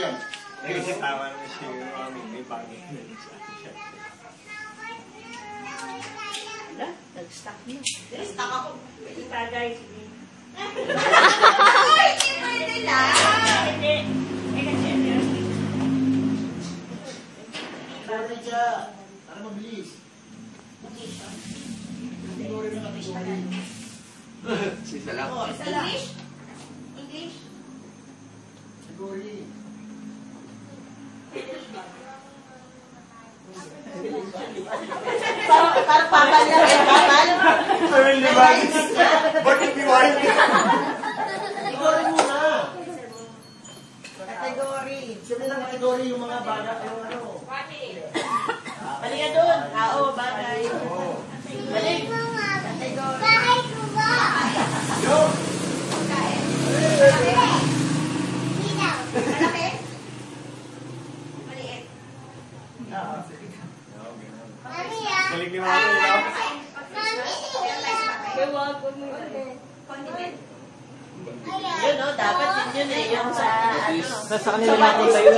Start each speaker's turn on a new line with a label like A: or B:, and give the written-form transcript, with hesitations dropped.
A: yan.
B: Kasi tama na siya yung aming may bagay na siya.
C: Wala, nag-stuck na.
D: Stuck ako.
C: Itagay, sige.
D: Ay, hindi pwede lang.
C: Hindi. Eh, kasi ano.
A: Sorry siya. Para mabilis. Siguro na kategori.
B: Isa lang.
D: Oh, isa lang. English?
A: Kategori.
D: Parang papal lang eh, papal.
B: Sabi ni Bagis. Bakit di wine?
A: Kategori muna.
D: Category.
A: Sabi lang kategori yung mga baga. Yung ano.
D: Balik ka doon. Oo, bagay. Balik. Category.
A: Yung.
D: Malaki? Maliit.
A: Oo.
B: Galing ni Mami, no?
D: Condiment. Yun, no? Dapat yun eh. Yung sa, ano.
C: Nasa kanila natin tayo.